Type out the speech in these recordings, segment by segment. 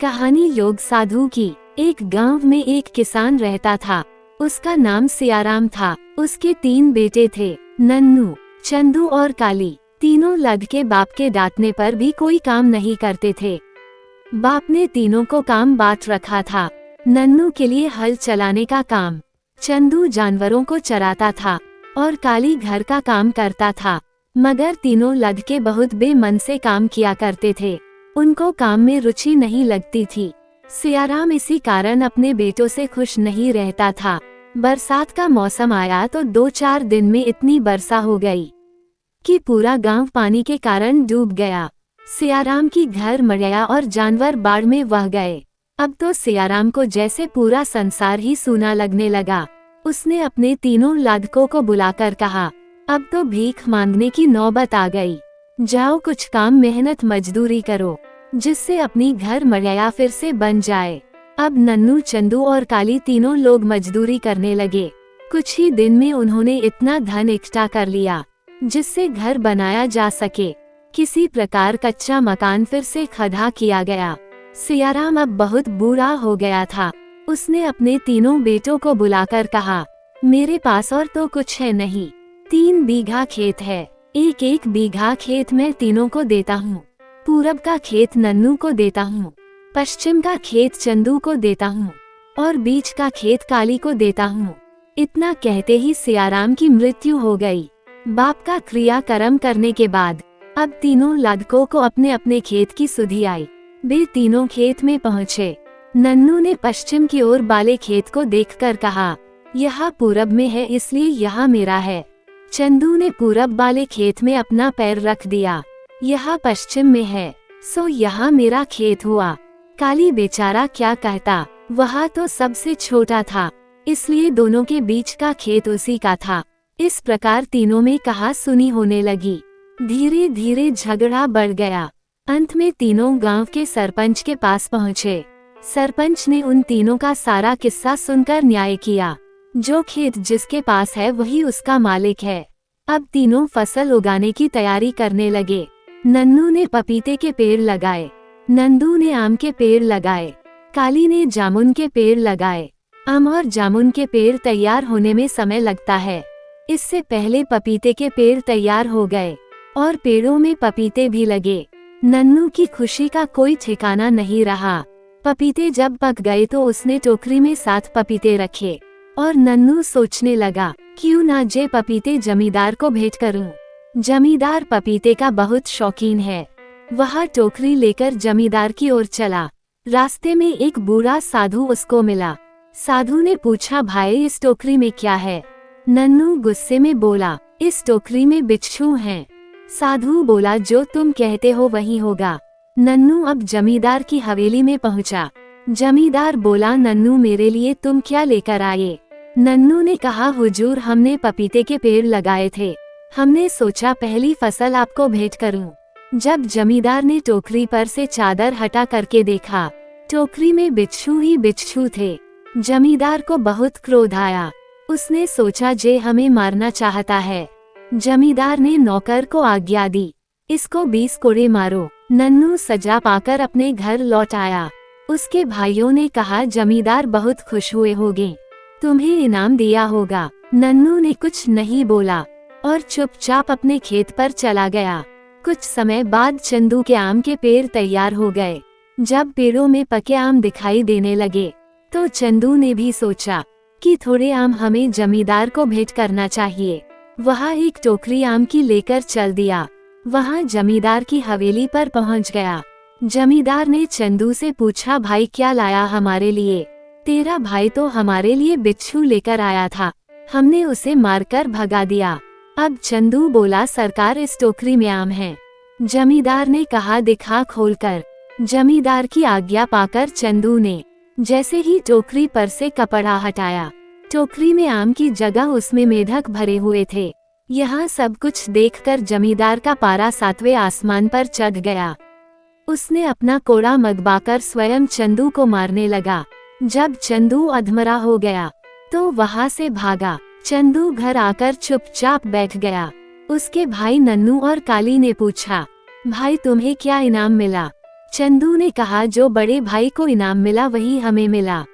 कहानी योग साधु की। एक गांव में एक किसान रहता था। उसका नाम सियाराम था। उसके 3 बेटे थे, नन्नू, चंदू और काली। तीनों लद के बाप के डांटने पर भी कोई काम नहीं करते थे। बाप ने तीनों को काम बांट रखा था। नन्नू के लिए हल चलाने का काम, चंदू जानवरों को चराता था और काली घर का काम करता था। मगर तीनों लद के बहुत बेमन से काम किया करते थे। उनको काम में रुचि नहीं लगती थी। सियाराम इसी कारण अपने बेटों से खुश नहीं रहता था। बरसात का मौसम आया तो 2-4 दिन में इतनी वर्षा हो गई कि पूरा गांव पानी के कारण डूब गया। सियाराम की घर मरया और जानवर बाढ़ में बह गए। अब तो सियाराम को जैसे पूरा संसार ही सूना लगने लगा। उसने अपने तीनों लादकों को बुलाकर कहा, अब तो भीख मांगने की नौबत आ गई। जाओ कुछ काम मेहनत मजदूरी करो, जिससे अपनी घर मरया फिर से बन जाए। अब नन्नू, चंदू और काली तीनों लोग मजदूरी करने लगे। कुछ ही दिन में उन्होंने इतना धन इकट्ठा कर लिया जिससे घर बनाया जा सके। किसी प्रकार कच्चा मकान फिर से खड़ा किया गया। सियाराम अब बहुत बूढ़ा हो गया था। उसने अपने तीनों बेटों को बुलाकर कहा, मेरे पास और तो कुछ है नहीं। 3 बीघा खेत है। एक बीघा खेत मैं तीनों को देता हूँ। पूरब का खेत नन्नू को देता हूँ, पश्चिम का खेत चंदू को देता हूँ और बीच का खेत काली को देता हूँ। इतना कहते ही सियाराम की मृत्यु हो गई। बाप का क्रियाकर्म करने के बाद अब तीनों लादकों को अपने अपने खेत की सुधि आई। वे तीनों खेत में पहुँचे। नन्नू ने पश्चिम की ओर वाले खेत को देखकर कहा, यह पूरब में है इसलिए यह मेरा है। चंदू ने पूरब वाले खेत में अपना पैर रख दिया, यह पश्चिम में है सो यह मेरा खेत हुआ। काली बेचारा क्या कहता, वह तो सबसे छोटा था इसलिए दोनों के बीच का खेत उसी का था। इस प्रकार तीनों में कहा सुनी होने लगी। धीरे धीरे झगड़ा बढ़ गया। अंत में तीनों गांव के सरपंच के पास पहुँचे। सरपंच ने उन तीनों का सारा किस्सा सुनकर न्याय किया। जो खेत जिसके पास है वही उसका मालिक है। अब तीनों फसल उगाने की तैयारी करने लगे। नन्नू ने पपीते के पेड़ लगाए, नंदू ने आम के पेड़ लगाए, काली ने जामुन के पेड़ लगाए। आम और जामुन के पेड़ तैयार होने में समय लगता है, इससे पहले पपीते के पेड़ तैयार हो गए और पेड़ों में पपीते भी लगे। नन्नू की खुशी का कोई ठिकाना नहीं रहा। पपीते जब पक गए तो उसने टोकरी में 7 पपीते रखे और नन्नू सोचने लगा, क्यों ना जे पपीते जमींदार को भेंट करूं। जमींदार पपीते का बहुत शौकीन है। वह टोकरी लेकर जमींदार की ओर चला। रास्ते में एक बूढ़ा साधु उसको मिला। साधु ने पूछा, भाई इस टोकरी में क्या है? नन्नू गुस्से में बोला, इस टोकरी में बिच्छू हैं। साधु बोला, जो तुम कहते हो वही होगा। नन्नू अब जमींदार की हवेली में पहुंचा। जमींदार बोला, नन्नू मेरे लिए तुम क्या लेकर आए? नन्नू ने कहा, हुजूर हमने पपीते के पेड़ लगाए थे, हमने सोचा पहली फसल आपको भेंट करूं। जब जमींदार ने टोकरी पर से चादर हटा करके देखा, टोकरी में बिच्छू ही बिच्छू थे। जमींदार को बहुत क्रोध आया। उसने सोचा जे हमें मारना चाहता है। जमींदार ने नौकर को आज्ञा दी, इसको 20 कोड़े मारो। नन्नू सजा पाकर अपने घर लौट आया। उसके भाइयों ने कहा, जमींदार बहुत खुश हुए होंगे, तुम्हें इनाम दिया होगा। नन्नू ने कुछ नहीं बोला और चुपचाप अपने खेत पर चला गया। कुछ समय बाद चंदू के आम के पेड़ तैयार हो गए। जब पेड़ों में पके आम दिखाई देने लगे तो चंदू ने भी सोचा कि थोड़े आम हमें जमींदार को भेंट करना चाहिए। वह एक टोकरी आम की लेकर चल दिया। वहां जमींदार की हवेली पर पहुंच गया। जमींदार ने चंदू से पूछा, भाई क्या लाया हमारे लिए? तेरा भाई तो हमारे लिए बिच्छू लेकर आया था, हमने उसे मारकर भगा दिया। अब चंदू बोला, सरकार इस टोकरी में आम है। जमींदार ने कहा, दिखा खोलकर। जमींदार की आज्ञा पाकर चंदू ने जैसे ही टोकरी पर से कपड़ा हटाया, टोकरी में आम की जगह उसमें मेढक भरे हुए थे। यहाँ सब कुछ देखकर जमींदार का पारा 7वें आसमान पर चढ़ गया। उसने अपना कोड़ा मगबाकर स्वयं चंदू को मारने लगा। जब चंदू अधमरा हो गया तो वहां से भागा। चंदू घर आकर चुपचाप बैठ गया। उसके भाई नन्नू और काली ने पूछा, भाई तुम्हें क्या इनाम मिला? चंदू ने कहा, जो बड़े भाई को इनाम मिला वही हमें मिला।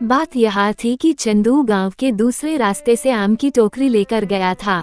बात यह थी कि चंदू गांव के दूसरे रास्ते से आम की टोकरी लेकर गया था।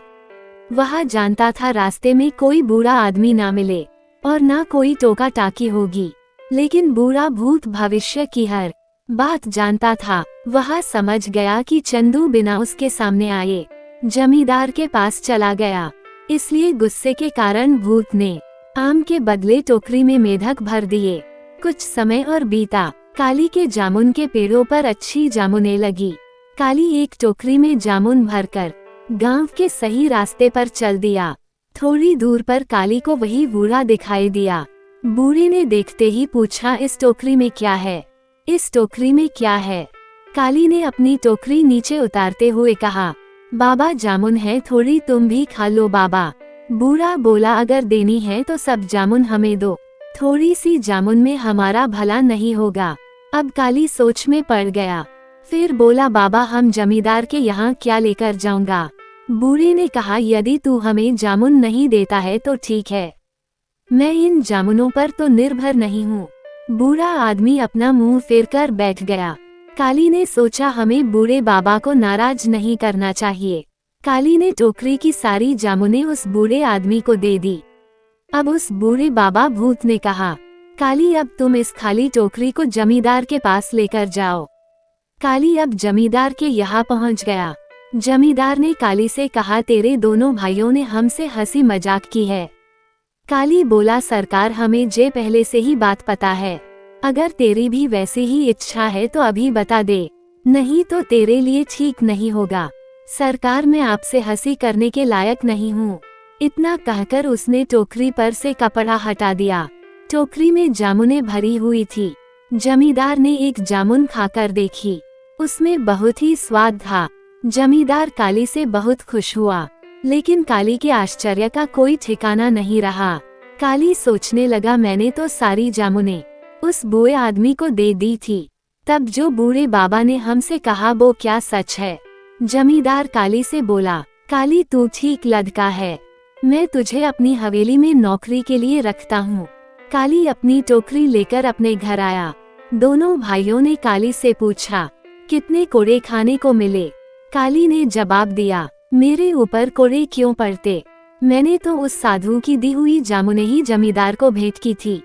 वह जानता था रास्ते में कोई बूढ़ा आदमी ना मिले और ना कोई टोका टाकी होगी, लेकिन बूढ़ा भूत भविष्य की हर बात जानता था। वह समझ गया कि चंदू बिना उसके सामने आए जमींदार के पास चला गया, इसलिए गुस्से के कारण भूत ने आम के बदले टोकरी में मेढक भर दिए। कुछ समय और बीता। काली के जामुन के पेड़ों पर अच्छी जामुनें लगी। काली एक टोकरी में जामुन भरकर गांव के सही रास्ते पर चल दिया। थोड़ी दूर पर काली को वही बूढ़ा दिखाई दिया। बूढ़े ने देखते ही पूछा, इस टोकरी में क्या है? इस टोकरी में क्या है? काली ने अपनी टोकरी नीचे उतारते हुए कहा, बाबा जामुन है, थोड़ी तुम भी खा लो बाबा। बूढ़ा बोला, अगर देनी है तो सब जामुन हमें दो, थोड़ी सी जामुन में हमारा भला नहीं होगा। अब काली सोच में पड़ गया। फिर बोला, बाबा हम जमींदार के यहाँ क्या लेकर जाऊंगा? बूढ़े ने कहा, यदि तू हमें जामुन नहीं देता है तो ठीक है, मैं इन जामुनों पर तो निर्भर नहीं हूँ। बूढ़ा आदमी अपना मुंह फेरकर बैठ गया। काली ने सोचा, हमें बूढ़े बाबा को नाराज नहीं करना चाहिए। काली ने टोकरी की सारी जामुनें उस बूढ़े आदमी को दे दी। अब उस बूढ़े बाबा भूत ने कहा, काली अब तुम इस खाली टोकरी को जमींदार के पास लेकर जाओ। काली अब जमींदार के यहाँ पहुँच गया। जमींदार ने काली से कहा, तेरे दोनों भाइयों ने हमसे हंसी मजाक की है। काली बोला, सरकार हमें जे पहले से ही बात पता है, अगर तेरी भी वैसी ही इच्छा है तो अभी बता दे, नहीं तो तेरे लिए ठीक नहीं होगा। सरकार मैं आपसे हंसी करने के लायक नहीं हूँ। इतना कहकर उसने टोकरी पर से कपड़ा हटा दिया। टोकरी में जामुनें भरी हुई थी। जमींदार ने एक जामुन खाकर देखी, उसमें बहुत ही स्वाद था। जमींदार काली से बहुत खुश हुआ, लेकिन काली के आश्चर्य का कोई ठिकाना नहीं रहा। काली सोचने लगा, मैंने तो सारी जामुनें उस बूढ़े आदमी को दे दी थी, तब जो बूढ़े बाबा ने हमसे कहा वो क्या सच है? जमींदार काली से बोला, काली तू ठीक लड़का है, मैं तुझे अपनी हवेली में नौकरी के लिए रखता हूँ। काली अपनी टोकरी लेकर अपने घर आया। दोनों भाइयों ने काली से पूछा, कितने कोड़े खाने को मिले? काली ने जवाब दिया, मेरे ऊपर कोड़े क्यों पड़ते, मैंने तो उस साधु की दी हुई जामुनें ही जमींदार को भेंट की थी।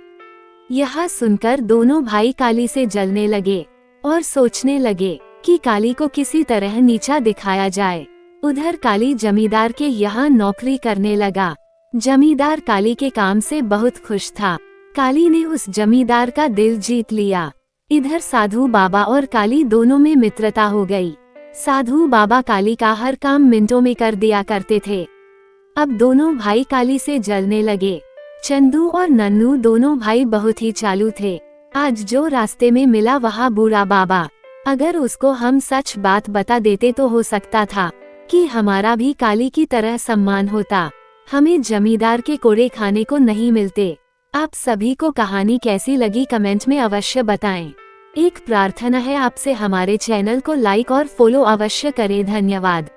यह सुनकर दोनों भाई काली से जलने लगे और सोचने लगे कि काली को किसी तरह नीचा दिखाया जाए। उधर काली जमींदार के यहाँ नौकरी करने लगा। जमींदार काली के काम से बहुत खुश था। काली ने उस जमींदार का दिल जीत लिया। इधर साधु बाबा और काली दोनों में मित्रता हो गई। साधु बाबा काली का हर काम मिनटों में कर दिया करते थे। अब दोनों भाई काली से जलने लगे। चंदू और नन्नू दोनों भाई बहुत ही चालू थे। आज जो रास्ते में मिला वहाँ बूढ़ा बाबा, अगर उसको हम सच बात बता देते तो हो सकता था कि हमारा भी काली की तरह सम्मान होता, हमें जमींदार के कोड़े खाने को नहीं मिलते। आप सभी को कहानी कैसी लगी कमेंट में अवश्य बताएं। एक प्रार्थना है आपसे, हमारे चैनल को लाइक और फॉलो अवश्य करें। धन्यवाद।